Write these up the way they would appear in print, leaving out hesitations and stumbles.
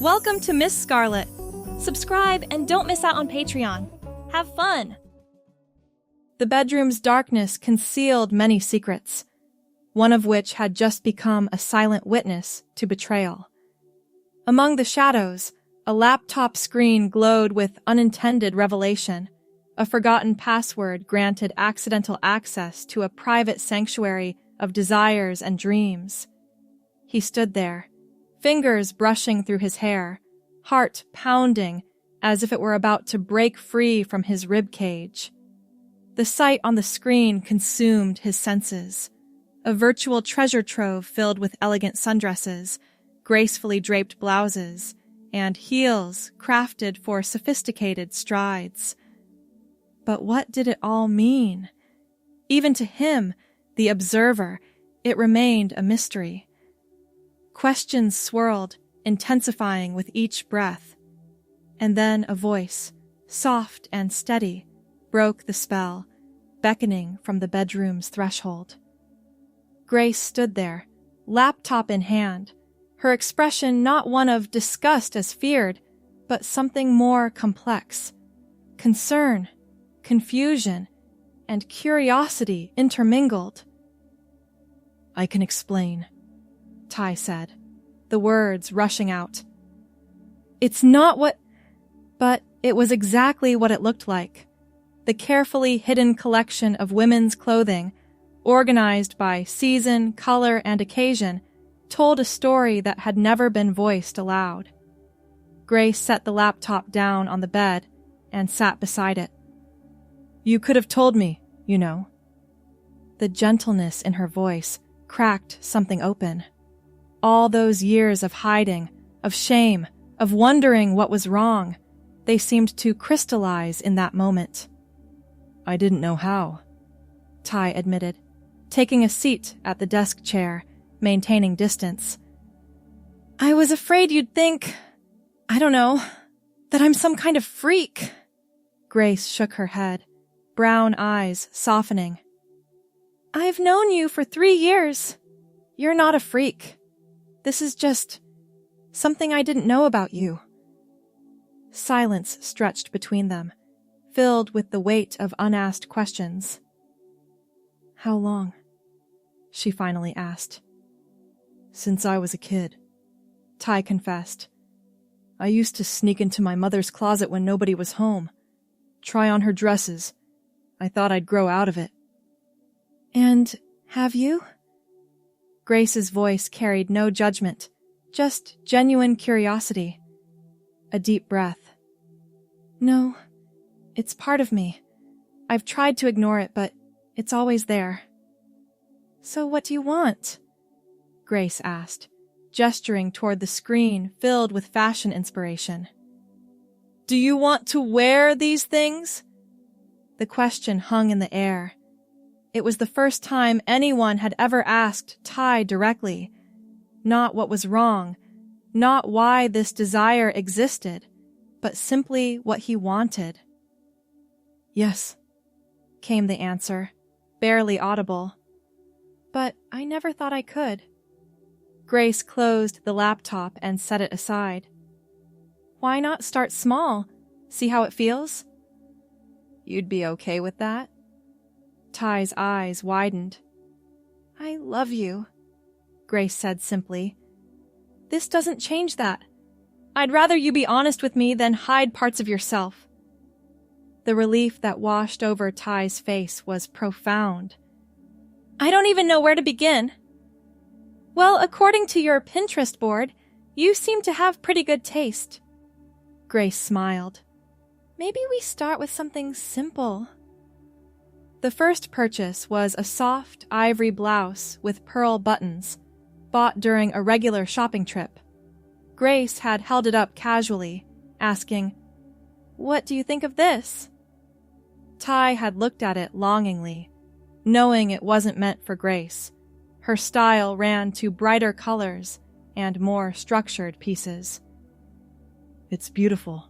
Welcome to Miss Scarlett. Subscribe and don't miss out on Patreon. Have fun! The bedroom's darkness concealed many secrets, one of which had just become a silent witness to betrayal. Among the shadows, a laptop screen glowed with unintended revelation. A forgotten password granted accidental access to a private sanctuary of desires and dreams. He stood there, fingers brushing through his hair, heart pounding as if it were about to break free from his ribcage. The sight on the screen consumed his senses. A virtual treasure trove filled with elegant sundresses, gracefully draped blouses, and heels crafted for sophisticated strides. But what did it all mean? Even to him, the observer, it remained a mystery. Questions swirled, intensifying with each breath. And then a voice, soft and steady, broke the spell, beckoning from the bedroom's threshold. Grace stood there, laptop in hand, her expression not one of disgust as feared, but something more complex. Concern, confusion, and curiosity intermingled. "I can explain," Ty said, the words rushing out. "It's not what..." But it was exactly what it looked like. The carefully hidden collection of women's clothing, organized by season, color, and occasion, told a story that had never been voiced aloud. Grace set the laptop down on the bed and sat beside it. "You could have told me, you know." The gentleness in her voice cracked something open. All those years of hiding, of shame, of wondering what was wrong, they seemed to crystallize in that moment. "I didn't know how," Ty admitted, taking a seat at the desk chair, maintaining distance. "I was afraid you'd think, I don't know, that I'm some kind of freak." Grace shook her head, brown eyes softening. "I've known you for 3 years. You're not a freak. This is just something I didn't know about you." Silence stretched between them, filled with the weight of unasked questions. "How long?" she finally asked. "Since I was a kid," Ty confessed. "I used to sneak into my mother's closet when nobody was home, try on her dresses. I thought I'd grow out of it." "And have you?" Grace's voice carried no judgment, just genuine curiosity. A deep breath. "No, it's part of me. I've tried to ignore it, but it's always there." "So what do you want?" Grace asked, gesturing toward the screen filled with fashion inspiration. "Do you want to wear these things?" The question hung in the air. It was the first time anyone had ever asked Ty directly. Not what was wrong, not why this desire existed, but simply what he wanted. "Yes," came the answer, barely audible. "But I never thought I could." Grace closed the laptop and set it aside. "Why not start small? See how it feels?" "You'd be okay with that?" Ty's eyes widened. "I love you," Grace said simply. "This doesn't change that. I'd rather you be honest with me than hide parts of yourself." The relief that washed over Ty's face was profound. "I don't even know where to begin." "Well, according to your Pinterest board, you seem to have pretty good taste." Grace smiled. "Maybe we start with something simple." The first purchase was a soft ivory blouse with pearl buttons, bought during a regular shopping trip. Grace had held it up casually, asking, "What do you think of this?" Ty had looked at it longingly, knowing it wasn't meant for Grace. Her style ran to brighter colors and more structured pieces. "It's beautiful,"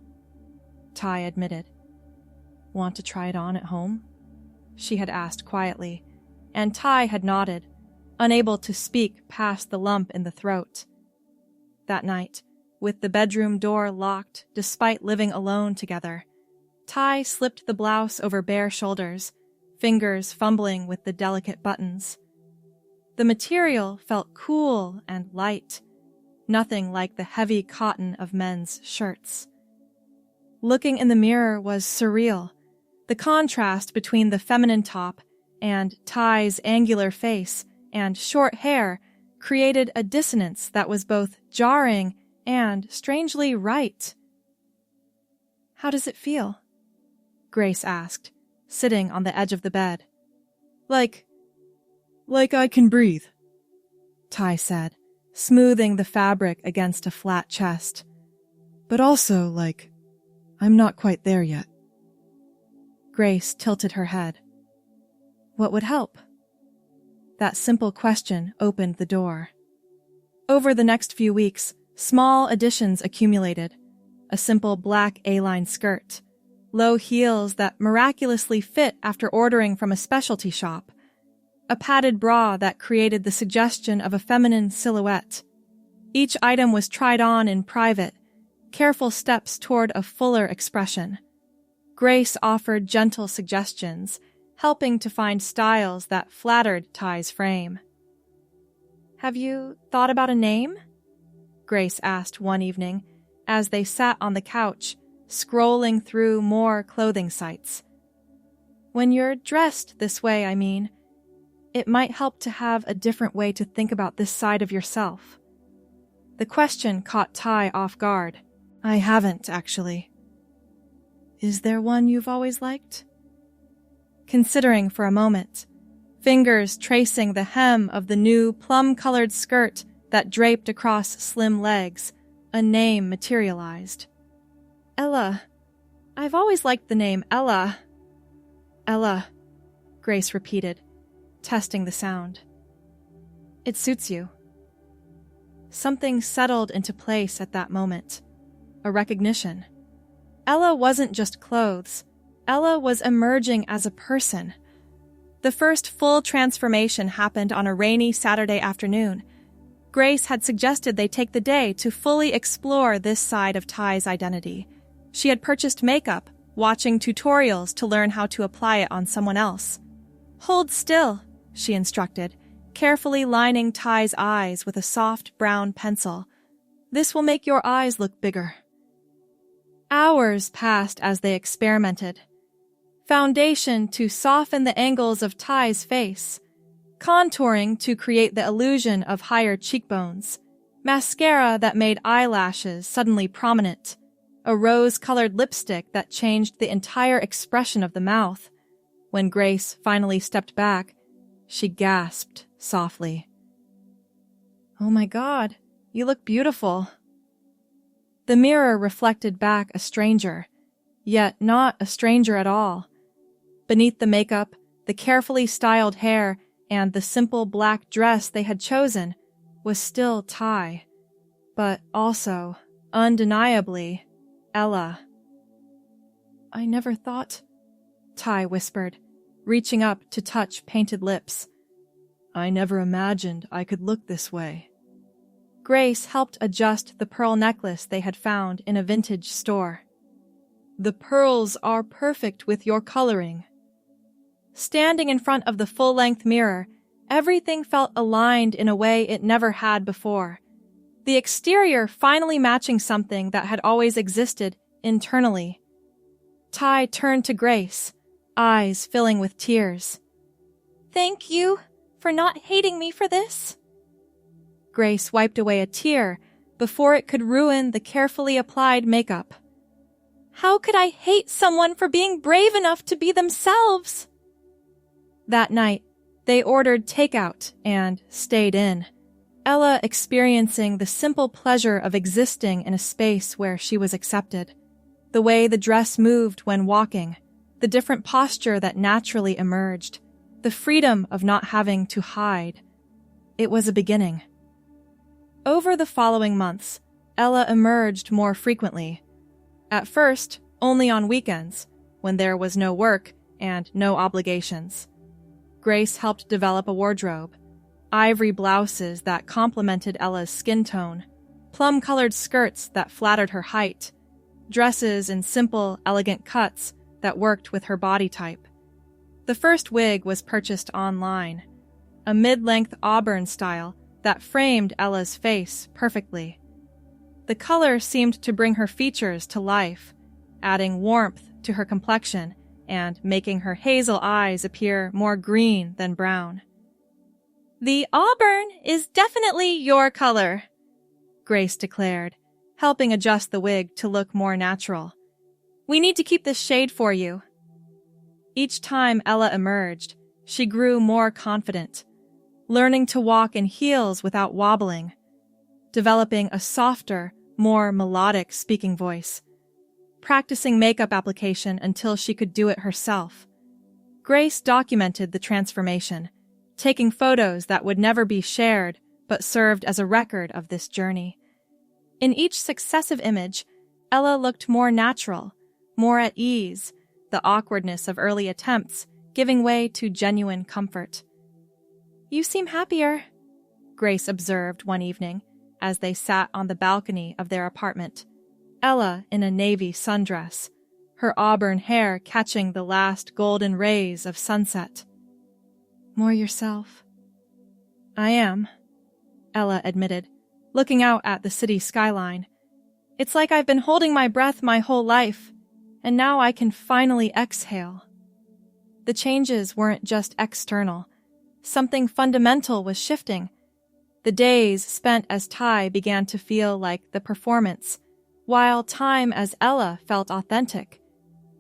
Ty admitted. "Want to try it on at home?" she had asked quietly, and Ty had nodded, unable to speak past the lump in the throat. That night, With the bedroom door locked despite living alone together, Ty slipped the blouse over bare shoulders, fingers fumbling with the delicate buttons. The material felt cool and light, nothing like the heavy cotton of men's shirts. Looking in the mirror was surreal. The contrast between the feminine top and Ty's angular face and short hair created a dissonance that was both jarring and strangely right. "How does it feel?" Grace asked, sitting on the edge of the bed. Like I can breathe," Ty said, smoothing the fabric against a flat chest. "But also, I'm not quite there yet." Grace tilted her head. What would help? That simple question opened the door. Over the next few weeks, small additions accumulated. A simple black A-line skirt, low heels that miraculously fit after ordering from a specialty shop, a padded bra that created the suggestion of a feminine silhouette. Each item was tried on in private, careful steps toward a fuller expression. Grace offered gentle suggestions, helping to find styles that flattered Ty's frame. "Have you thought about a name?" Grace asked one evening as they sat on the couch, scrolling through more clothing sites. "When you're dressed this way, I mean, it might help to have a different way to think about this side of yourself." The question caught Ty off guard. "I haven't, actually." "Is there one you've always liked?" Considering for a moment, fingers tracing the hem of the new plum-colored skirt that draped across slim legs, a name materialized. "Ella. I've always liked the name Ella." "Ella," Grace repeated, testing the sound. "It suits you." Something settled into place at that moment. A recognition. Ella wasn't just clothes. Ella was emerging as a person. The first full transformation happened on a rainy Saturday afternoon. Grace had suggested they take the day to fully explore this side of Ty's identity. She had purchased makeup, watching tutorials to learn how to apply it on someone else. "Hold still," she instructed, carefully lining Ty's eyes with a soft brown pencil. "This will make your eyes look bigger." Hours passed as they experimented. Foundation to soften the angles of Ty's face, contouring to create the illusion of higher cheekbones, mascara that made eyelashes suddenly prominent, a rose-colored lipstick that changed the entire expression of the mouth. When Grace finally stepped back, she gasped softly. "Oh my God, you look beautiful." The mirror reflected back a stranger, yet not a stranger at all. Beneath the makeup, the carefully styled hair, and the simple black dress they had chosen was still Ty, but also, undeniably, Ella. "I never thought," Ty whispered, reaching up to touch painted lips. "I never imagined I could look this way." Grace helped adjust the pearl necklace they had found in a vintage store. "The pearls are perfect with your coloring." Standing in front of the full-length mirror, everything felt aligned in a way it never had before. The exterior finally matching something that had always existed internally. Ty turned to Grace, eyes filling with tears. "Thank you for not hating me for this." Grace wiped away a tear before it could ruin the carefully applied makeup. "How could I hate someone for being brave enough to be themselves?" That night, they ordered takeout and stayed in, Ella experiencing the simple pleasure of existing in a space where she was accepted. The way the dress moved when walking, the different posture that naturally emerged, the freedom of not having to hide. It was a beginning. Over the following months, Ella emerged more frequently. At first, only on weekends, when there was no work and no obligations. Grace helped develop a wardrobe, ivory blouses that complemented Ella's skin tone, plum-colored skirts that flattered her height, dresses in simple, elegant cuts that worked with her body type. The first wig was purchased online, a mid-length auburn style that framed Ella's face perfectly. The color seemed to bring her features to life, adding warmth to her complexion and making her hazel eyes appear more green than brown. "The auburn is definitely your color," Grace declared, helping adjust the wig to look more natural. "We need to keep this shade for you." Each time Ella emerged, she grew more confident, learning to walk in heels without wobbling, developing a softer, more melodic speaking voice, practicing makeup application until she could do it herself. Grace documented the transformation, taking photos that would never be shared but served as a record of this journey. In each successive image, Ella looked more natural, more at ease, the awkwardness of early attempts giving way to genuine comfort. "You seem happier," Grace observed one evening as they sat on the balcony of their apartment, Ella in a navy sundress, her auburn hair catching the last golden rays of sunset. "More yourself." "I am," Ella admitted, looking out at the city skyline. "It's like I've been holding my breath my whole life, and now I can finally exhale." The changes weren't just external. Something fundamental was shifting. The days spent as Ty began to feel like the performance, while time as Ella felt authentic.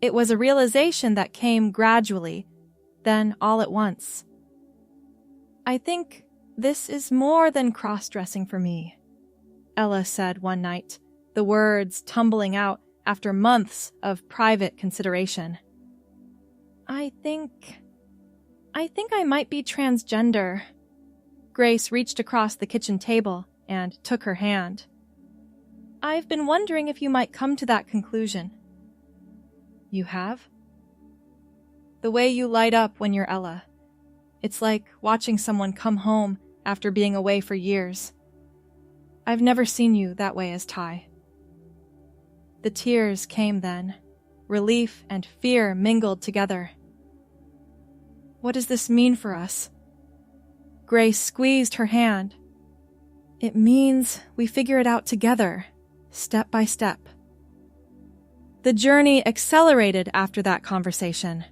It was a realization that came gradually, then all at once. "I think this is more than cross-dressing for me," Ella said one night, the words tumbling out after months of private consideration. I think I might be transgender." Grace reached across the kitchen table and took her hand. "I've been wondering if you might come to that conclusion." "You have?" "The way you light up when you're Ella. It's like watching someone come home after being away for years. I've never seen you that way as Ty." The tears came then. Relief and fear mingled together. "What does this mean for us?" Grace squeezed her hand. "It means we figure it out together, step by step." The journey accelerated after that conversation.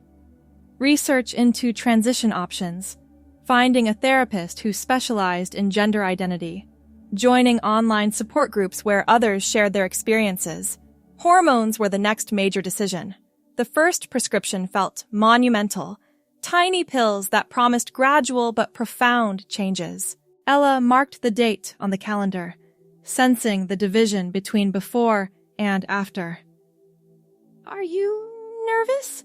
Research into transition options, finding a therapist who specialized in gender identity, joining online support groups where others shared their experiences. Hormones were the next major decision. The first prescription felt monumental, tiny pills that promised gradual but profound changes. Ella marked the date on the calendar, sensing the division between before and after. "Are you nervous?"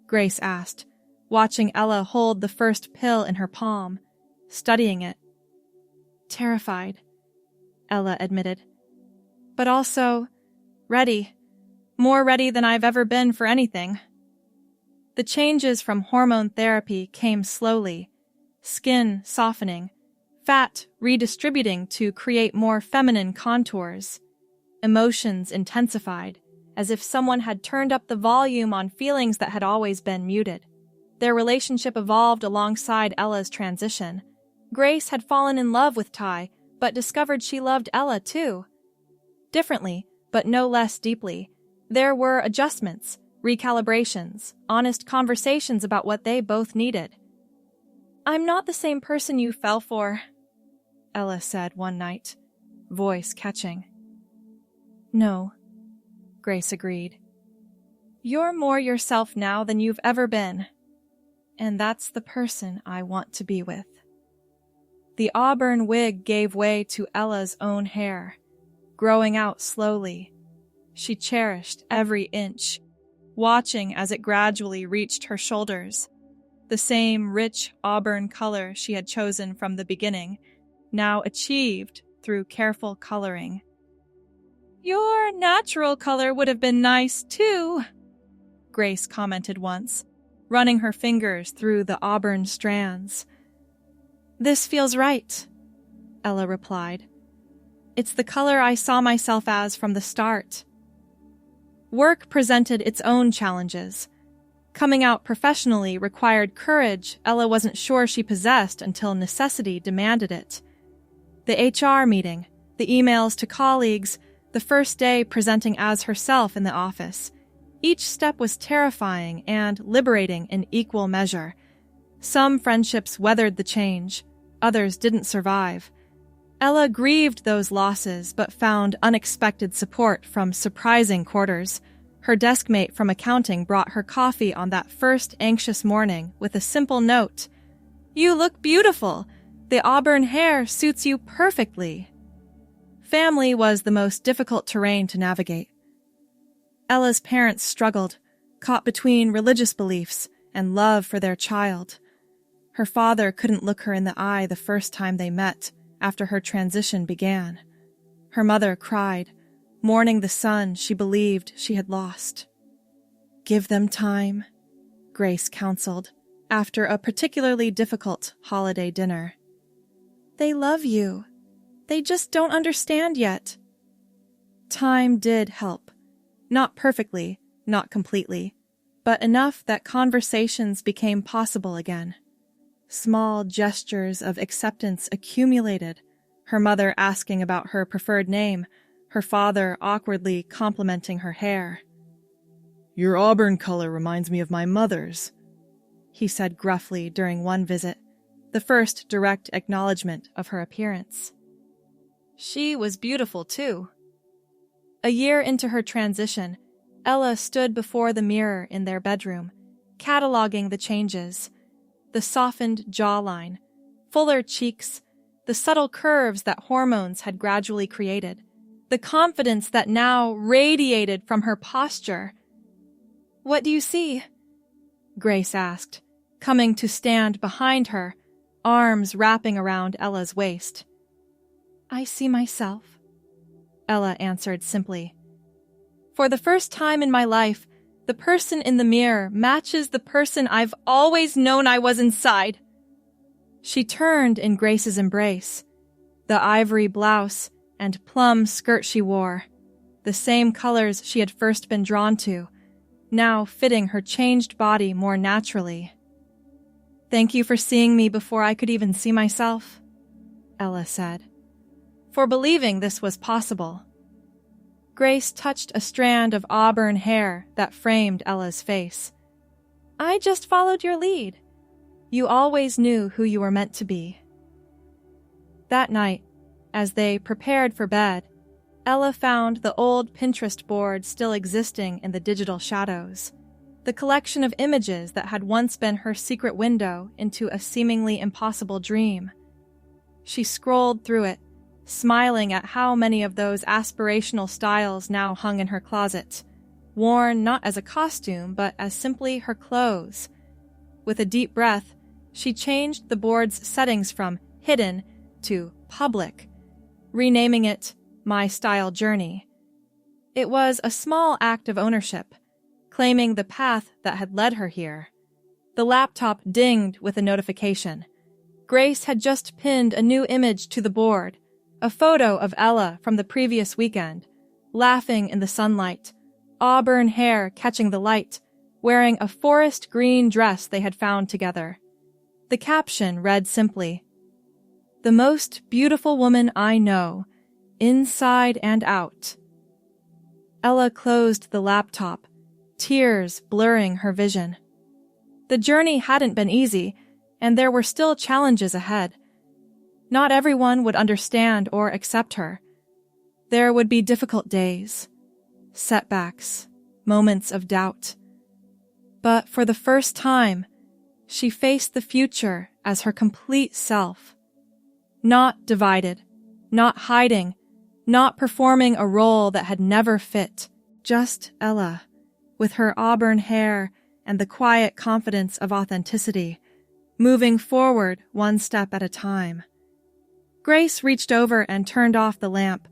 Grace asked, watching Ella hold the first pill in her palm, studying it. "Terrified," Ella admitted. "But also ready. More ready than I've ever been for anything." The changes from hormone therapy came slowly, skin softening, fat redistributing to create more feminine contours. Emotions intensified, as if someone had turned up the volume on feelings that had always been muted. Their relationship evolved alongside Ella's transition. Grace had fallen in love with Ty, but discovered she loved Ella too. Differently, but no less deeply. There were adjustments, recalibrations, honest conversations about what they both needed. "I'm not the same person you fell for," Ella said one night, voice catching. "No," Grace agreed. "You're more yourself now than you've ever been. And that's the person I want to be with." The auburn wig gave way to Ella's own hair, growing out slowly. She cherished every inch, watching as it gradually reached her shoulders. The same rich auburn color she had chosen from the beginning, now achieved through careful coloring. "Your natural color would have been nice, too," Grace commented once, running her fingers through the auburn strands. "This feels right," Ella replied. It's the color I saw myself as from the start. Work presented its own challenges. Coming out professionally required courage Ella wasn't sure she possessed until necessity demanded it. The HR meeting, the emails to colleagues, the first day presenting as herself in the office. Each step was terrifying and liberating in equal measure. Some friendships weathered the change, others didn't survive. Ella grieved those losses but found unexpected support from surprising quarters. Her deskmate from accounting brought her coffee on that first anxious morning with a simple note. "You look beautiful. The auburn hair suits you perfectly." Family was the most difficult terrain to navigate. Ella's parents struggled, caught between religious beliefs and love for their child. Her father couldn't look her in the eye the first time they met after her transition began. Her mother cried, mourning the son she believed she had lost. "Give them time," Grace counseled after a particularly difficult holiday dinner. "They love you. They just don't understand yet." Time did help. Not perfectly, not completely, but enough that conversations became possible again. Small gestures of acceptance accumulated, her mother asking about her preferred name, her father awkwardly complimenting her hair. "Your auburn color reminds me of my mother's," he said gruffly during one visit, the first direct acknowledgement of her appearance. She was beautiful, too. A year into her transition, Ella stood before the mirror in their bedroom, cataloging the changes. The softened jawline, fuller cheeks, the subtle curves that hormones had gradually created, the confidence that now radiated from her posture. "What do you see?" Grace asked, coming to stand behind her, arms wrapping around Ella's waist. "I see myself," Ella answered simply. "For the first time in my life, the person in the mirror matches the person I've always known I was inside." She turned in Grace's embrace. The ivory blouse and plum skirt she wore, the same colors she had first been drawn to, now fitting her changed body more naturally. "Thank you for seeing me before I could even see myself," Ella said. "For believing this was possible." Grace touched a strand of auburn hair that framed Ella's face. "I just followed your lead. You always knew who you were meant to be." That night, as they prepared for bed, Ella found the old Pinterest board still existing in the digital shadows, the collection of images that had once been her secret window into a seemingly impossible dream. She scrolled through it, smiling at how many of those aspirational styles now hung in her closet, worn not as a costume, but as simply her clothes. With a deep breath, she changed the board's settings from hidden to public, renaming it My Style Journey. It was a small act of ownership, claiming the path that had led her here. The laptop dinged with a notification. Grace had just pinned a new image to the board, a photo of Ella from the previous weekend, laughing in the sunlight, auburn hair catching the light, wearing a forest green dress they had found together. The caption read simply, "The most beautiful woman I know, inside and out." Ella closed the laptop, tears blurring her vision. The journey hadn't been easy, and there were still challenges ahead. Not everyone would understand or accept her. There would be difficult days, setbacks, moments of doubt. But for the first time, she faced the future as her complete self. Not divided, not hiding, not performing a role that had never fit. Just Ella, with her auburn hair and the quiet confidence of authenticity, moving forward one step at a time. Grace reached over and turned off the lamp,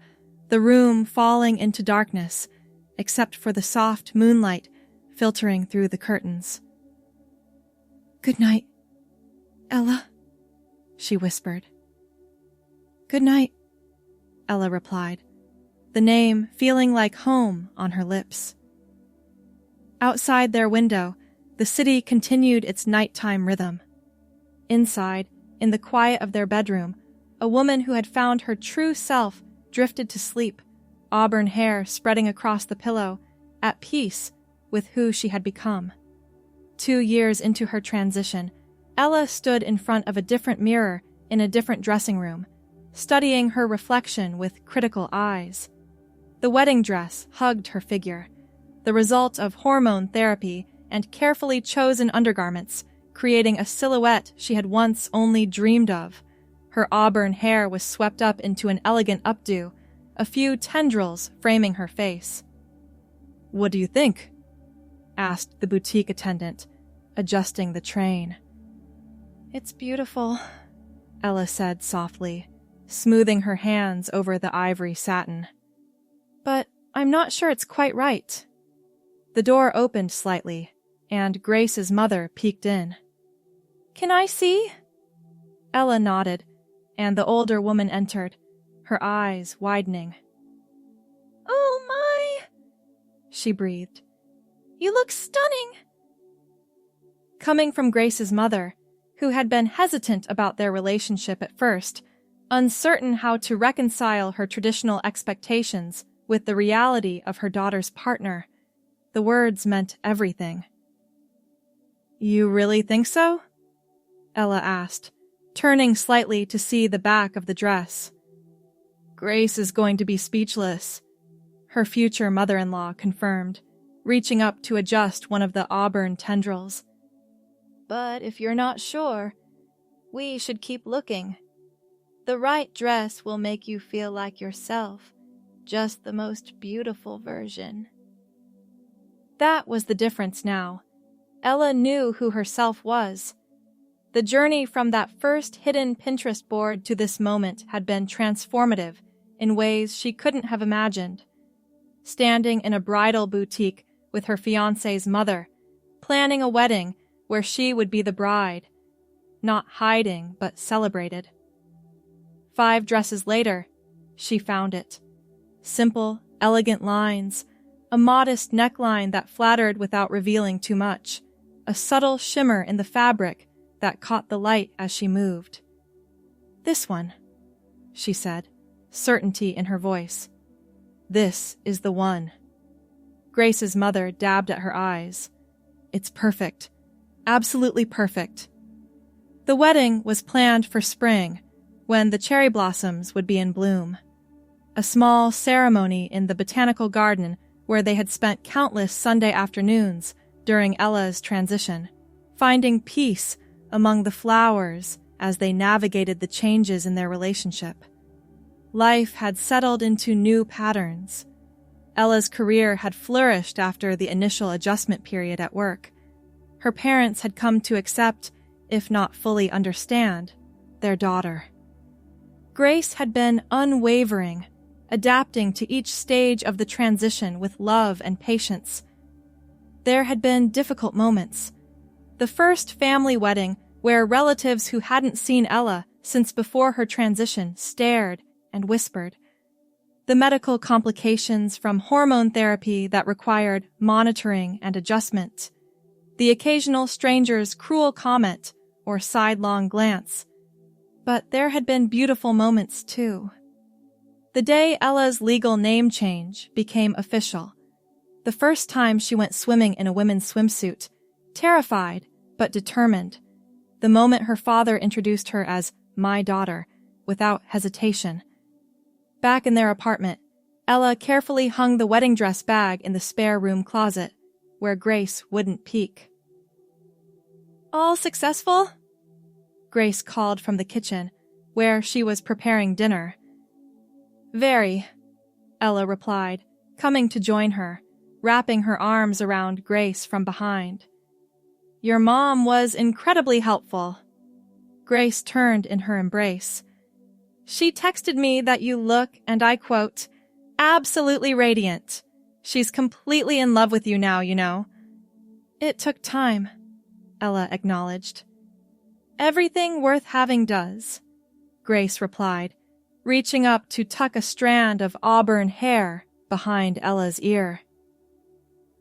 the room falling into darkness, except for the soft moonlight filtering through the curtains. "Good night, Ella," she whispered. "Good night," Ella replied, the name feeling like home on her lips. Outside their window, the city continued its nighttime rhythm. Inside, in the quiet of their bedroom, a woman who had found her true self drifted to sleep, auburn hair spreading across the pillow, at peace with who she had become. 2 years into her transition, Ella stood in front of a different mirror in a different dressing room, studying her reflection with critical eyes. The wedding dress hugged her figure, the result of hormone therapy and carefully chosen undergarments, creating a silhouette she had once only dreamed of. Her auburn hair was swept up into an elegant updo, a few tendrils framing her face. "What do you think?" asked the boutique attendant, adjusting the train. "It's beautiful," Ella said softly, smoothing her hands over the ivory satin. "But I'm not sure it's quite right." The door opened slightly, and Grace's mother peeked in. "Can I see?" Ella nodded, and the older woman entered, her eyes widening. "Oh my," she breathed. "You look stunning." Coming from Grace's mother, who had been hesitant about their relationship at first, uncertain how to reconcile her traditional expectations with the reality of her daughter's partner, the words meant everything. "You really think so?" Ella asked, turning slightly to see the back of the dress. "Grace is going to be speechless," her future mother-in-law confirmed, reaching up to adjust one of the auburn tendrils. "But if you're not sure, we should keep looking. The right dress will make you feel like yourself, just the most beautiful version." That was the difference now. Ella knew who herself was. The journey from that first hidden Pinterest board to this moment had been transformative in ways she couldn't have imagined. Standing in a bridal boutique with her fiancé's mother, planning a wedding where she would be the bride, not hiding but celebrated. 5 dresses later, she found it. Simple, elegant lines, a modest neckline that flattered without revealing too much, a subtle shimmer in the fabric that caught the light as she moved. "This one," she said, certainty in her voice. "This is the one." Grace's mother dabbed at her eyes. "It's perfect. Absolutely perfect." The wedding was planned for spring, when the cherry blossoms would be in bloom. A small ceremony in the botanical garden where they had spent countless Sunday afternoons during Ella's transition, finding peace among the flowers as they navigated the changes in their relationship. Life had settled into new patterns. Ella's career had flourished after the initial adjustment period at work. Her parents had come to accept, if not fully understand, their daughter. Grace had been unwavering, adapting to each stage of the transition with love and patience. There had been difficult moments. The first family wedding where relatives who hadn't seen Ella since before her transition stared and whispered. The medical complications from hormone therapy that required monitoring and adjustment. The occasional stranger's cruel comment or sidelong glance. But there had been beautiful moments too. The day Ella's legal name change became official. The first time she went swimming in a women's swimsuit, terrified but determined. The moment her father introduced her as "my daughter," without hesitation. Back in their apartment, Ella carefully hung the wedding dress bag in the spare room closet, where Grace wouldn't peek. "All successful?" Grace called from the kitchen, where she was preparing dinner. "Very," Ella replied, coming to join her, wrapping her arms around Grace from behind. "Your mom was incredibly helpful." Grace turned in her embrace. "She texted me that you look, and I quote, 'absolutely radiant.' She's completely in love with you now, you know." "It took time," Ella acknowledged. "Everything worth having does," Grace replied, reaching up to tuck a strand of auburn hair behind Ella's ear.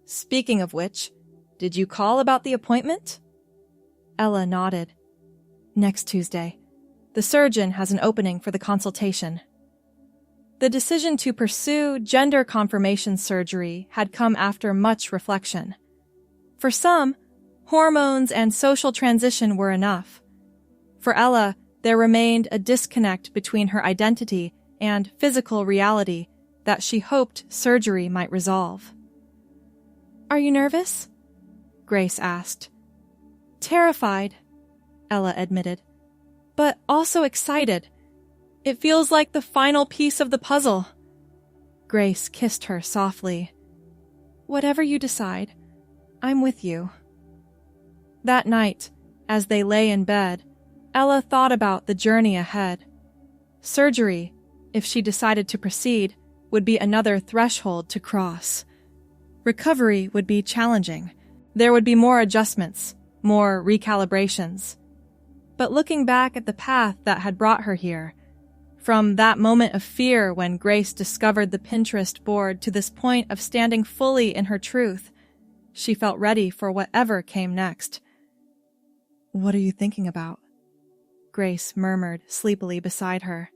"Speaking of which, did you call about the appointment?" Ella nodded. "Next Tuesday. The surgeon has an opening for the consultation." The decision to pursue gender confirmation surgery had come after much reflection. For some, hormones and social transition were enough. For Ella, there remained a disconnect between her identity and physical reality that she hoped surgery might resolve. "Are you nervous?" Grace asked. "Terrified," Ella admitted, "but also excited. It feels like the final piece of the puzzle." Grace kissed her softly. "Whatever you decide, I'm with you." That night, as they lay in bed, Ella thought about the journey ahead. Surgery, if she decided to proceed, would be another threshold to cross. Recovery would be challenging. There would be more adjustments, more recalibrations. But looking back at the path that had brought her here, from that moment of fear when Grace discovered the Pinterest board to this point of standing fully in her truth, she felt ready for whatever came next. "What are you thinking about?" Grace murmured sleepily beside her.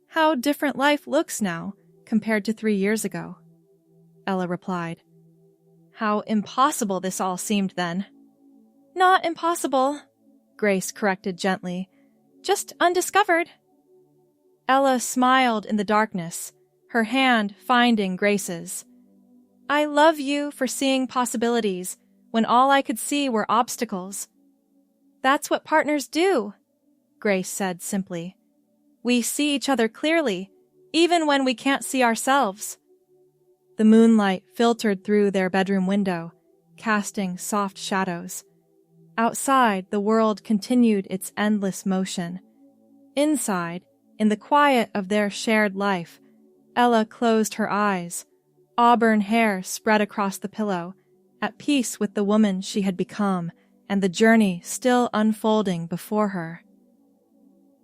"How different life looks now compared to 3 years ago," Ella replied. "How impossible this all seemed then." "Not impossible," Grace corrected gently. "Just undiscovered." Ella smiled in the darkness, her hand finding Grace's. "I love you for seeing possibilities when all I could see were obstacles." "That's what partners do," Grace said simply. "We see each other clearly, even when we can't see ourselves." The moonlight filtered through their bedroom window, casting soft shadows. Outside, the world continued its endless motion. Inside, in the quiet of their shared life, Ella closed her eyes, auburn hair spread across the pillow, at peace with the woman she had become and the journey still unfolding before her.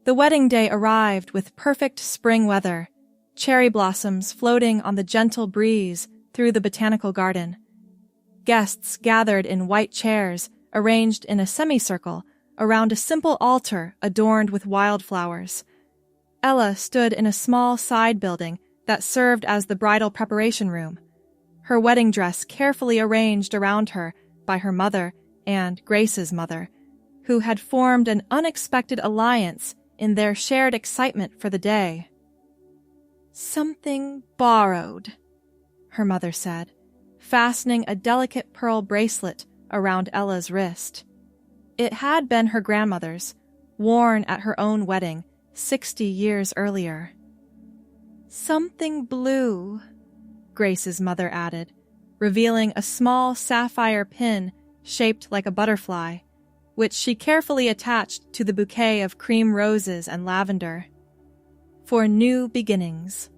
The wedding day arrived with perfect spring weather, cherry blossoms floating on the gentle breeze through the botanical garden. Guests gathered in white chairs arranged in a semicircle around a simple altar adorned with wildflowers. Ella stood in a small side building that served as the bridal preparation room, her wedding dress carefully arranged around her by her mother and Grace's mother, who had formed an unexpected alliance in their shared excitement for the day. "Something borrowed," her mother said, fastening a delicate pearl bracelet around Ella's wrist. It had been her grandmother's, worn at her own wedding 60 years earlier. "Something blue," Grace's mother added, revealing a small sapphire pin shaped like a butterfly, which she carefully attached to the bouquet of cream roses and lavender. "For new beginnings."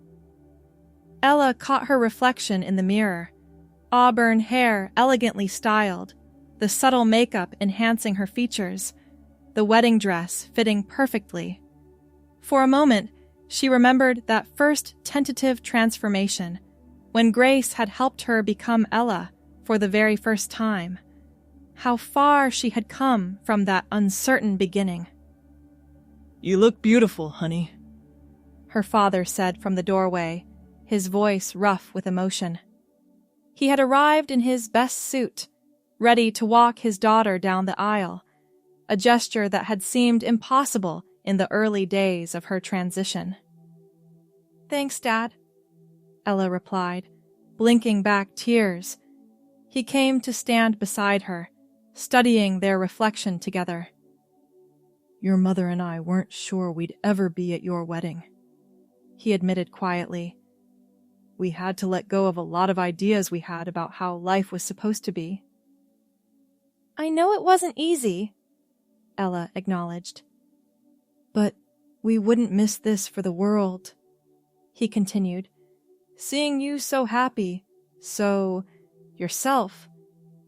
Ella caught her reflection in the mirror, auburn hair elegantly styled, the subtle makeup enhancing her features, the wedding dress fitting perfectly. For a moment, she remembered that first tentative transformation, when Grace had helped her become Ella for the very first time. How far she had come from that uncertain beginning. "You look beautiful, honey," her father said from the doorway, his voice rough with emotion. He had arrived in his best suit, ready to walk his daughter down the aisle, a gesture that had seemed impossible in the early days of her transition. "Thanks, Dad," Ella replied, blinking back tears. He came to stand beside her, studying their reflection together. "Your mother and I weren't sure we'd ever be at your wedding," he admitted quietly. "We had to let go of a lot of ideas we had about how life was supposed to be." "I know it wasn't easy," Ella acknowledged. "But we wouldn't miss this for the world," he continued. "Seeing you so happy, so yourself,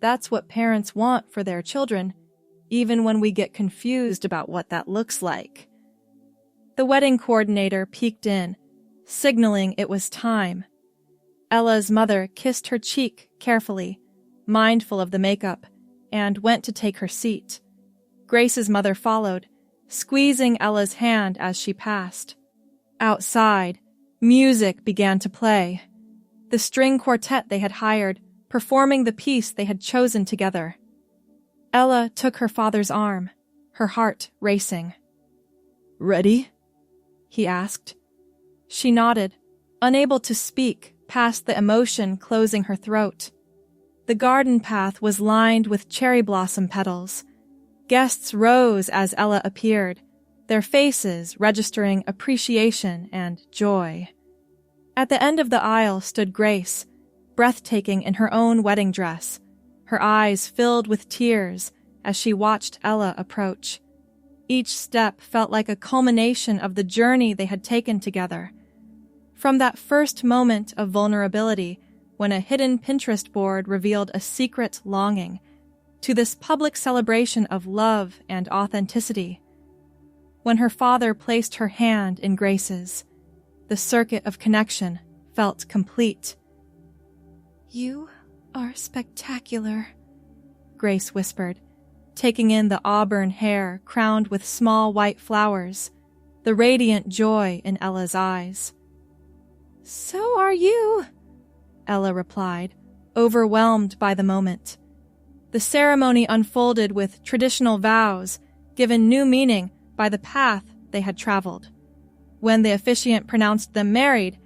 that's what parents want for their children, even when we get confused about what that looks like." The wedding coordinator peeked in, signaling it was time. Ella's mother kissed her cheek carefully, mindful of the makeup, and went to take her seat. Grace's mother followed, squeezing Ella's hand as she passed. Outside, music began to play. The string quartet they had hired, performing the piece they had chosen together. Ella took her father's arm, her heart racing. "Ready?" he asked. She nodded, unable to speak past the emotion closing her throat. The garden path was lined with cherry blossom petals. Guests rose as Ella appeared, their faces registering appreciation and joy. At the end of the aisle stood Grace, breathtaking in her own wedding dress, her eyes filled with tears as she watched Ella approach. Each step felt like a culmination of the journey they had taken together. From that first moment of vulnerability, when a hidden Pinterest board revealed a secret longing, to this public celebration of love and authenticity. When her father placed her hand in Grace's, the circuit of connection felt complete. "You are spectacular," Grace whispered, taking in the auburn hair crowned with small white flowers, the radiant joy in Ella's eyes. "So are you," Ella replied, overwhelmed by the moment. The ceremony unfolded with traditional vows, given new meaning by the path they had traveled. When the officiant pronounced them married,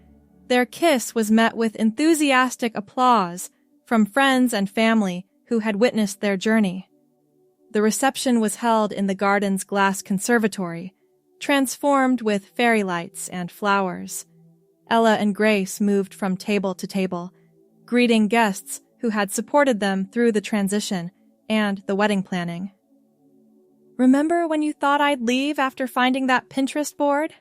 their kiss was met with enthusiastic applause from friends and family who had witnessed their journey. The reception was held in the garden's glass conservatory, transformed with fairy lights and flowers. Ella and Grace moved from table to table, greeting guests who had supported them through the transition and the wedding planning. "Remember when you thought I'd leave after finding that Pinterest board?"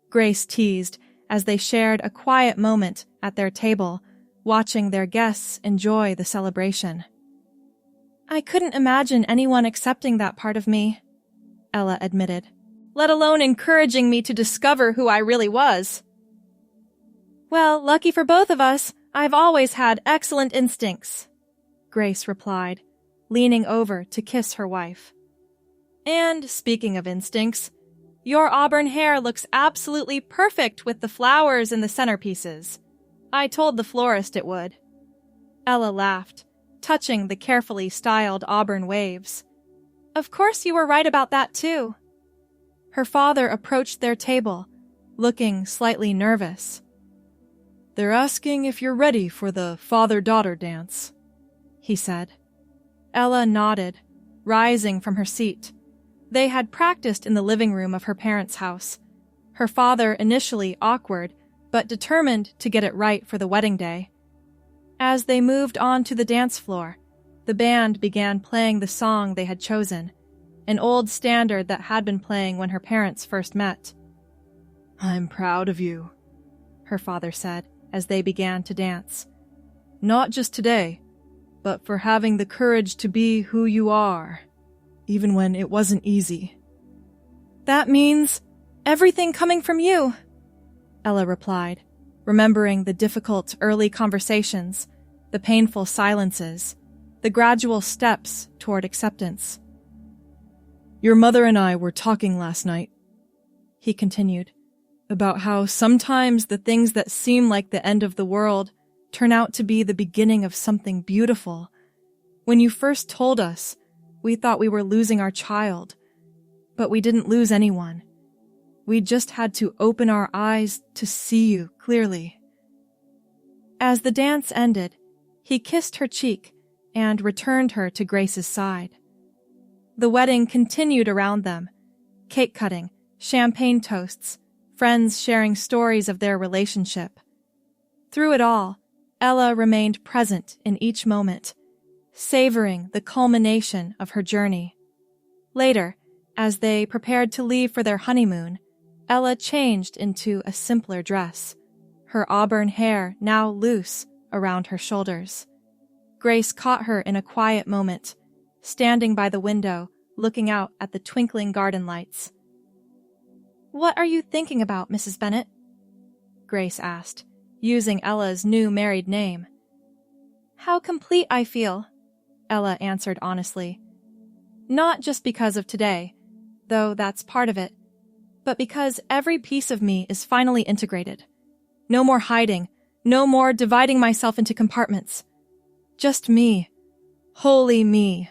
Grace teased as they shared a quiet moment at their table, watching their guests enjoy the celebration. "I couldn't imagine anyone accepting that part of me," Ella admitted, "let alone encouraging me to discover who I really was." "Well, lucky for both of us, I've always had excellent instincts," Grace replied, leaning over to kiss her wife. "And speaking of instincts, your auburn hair looks absolutely perfect with the flowers in the centerpieces. I told the florist it would." Ella laughed, touching the carefully styled auburn waves. "Of course you were right about that too." Her father approached their table, looking slightly nervous. "They're asking if you're ready for the father-daughter dance," he said. Ella nodded, rising from her seat. They had practiced in the living room of her parents' house, her father initially awkward, but determined to get it right for the wedding day. As they moved on to the dance floor, the band began playing the song they had chosen, an old standard that had been playing when her parents first met. "I'm proud of you," her father said as they began to dance. "Not just today, but for having the courage to be who you are, even when it wasn't easy." "That means everything coming from you," Ella replied, remembering the difficult early conversations, the painful silences, the gradual steps toward acceptance. "Your mother and I were talking last night," he continued, "about how sometimes the things that seem like the end of the world turn out to be the beginning of something beautiful. When you first told us, we thought we were losing our child, but we didn't lose anyone. We just had to open our eyes to see you clearly." As the dance ended, he kissed her cheek and returned her to Grace's side. The wedding continued around them, cake cutting, champagne toasts, friends sharing stories of their relationship. Through it all, Ella remained present in each moment, savoring the culmination of her journey. Later, as they prepared to leave for their honeymoon, Ella changed into a simpler dress, her auburn hair now loose around her shoulders. Grace caught her in a quiet moment, standing by the window, looking out at the twinkling garden lights. What are you thinking about, Mrs. Bennet? Grace asked, using Ella's new married name. How complete I feel, Ella answered honestly. Not just because of today, though that's part of it, but because every piece of me is finally integrated. No more hiding, no more dividing myself into compartments. Just me, wholly me.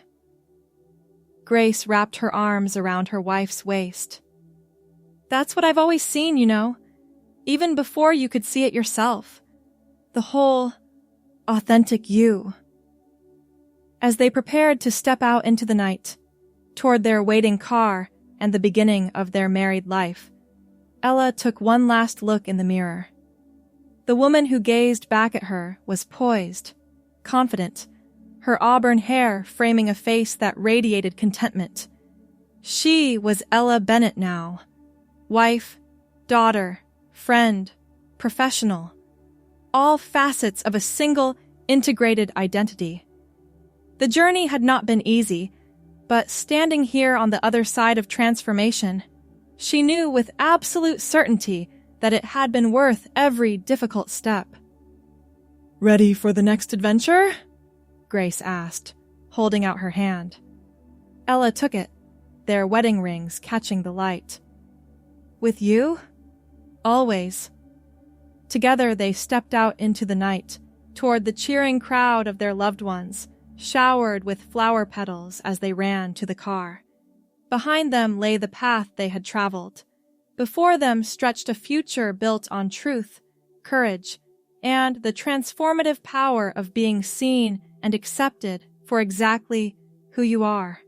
Grace wrapped her arms around her wife's waist. That's what I've always seen, you know, even before you could see it yourself. The whole, authentic you. As they prepared to step out into the night, toward their waiting car and the beginning of their married life, Ella took one last look in the mirror. The woman who gazed back at her was poised, confident, her auburn hair framing a face that radiated contentment. She was Ella Bennet now. Wife, daughter, friend, professional. All facets of a single, integrated identity. The journey had not been easy, but standing here on the other side of transformation, she knew with absolute certainty that it had been worth every difficult step. Ready for the next adventure? Grace asked, holding out her hand. Ella took it, their wedding rings catching the light. With you? Always. Together they stepped out into the night, toward the cheering crowd of their loved ones, showered with flower petals as they ran to the car. Behind them lay the path they had traveled. Before them stretched a future built on truth, courage, and the transformative power of being seen and accepted for exactly who you are.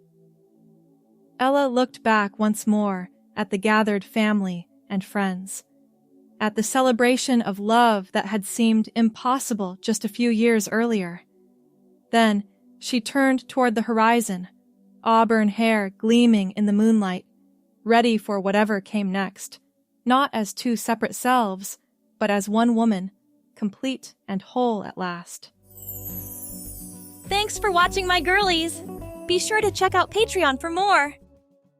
Ella looked back once more at the gathered family and friends, at the celebration of love that had seemed impossible just a few years earlier. Then she turned toward the horizon, auburn hair gleaming in the moonlight, ready for whatever came next, not as two separate selves, but as one woman, complete and whole at last. Thanks for watching, my girlies! Be sure to check out Patreon for more!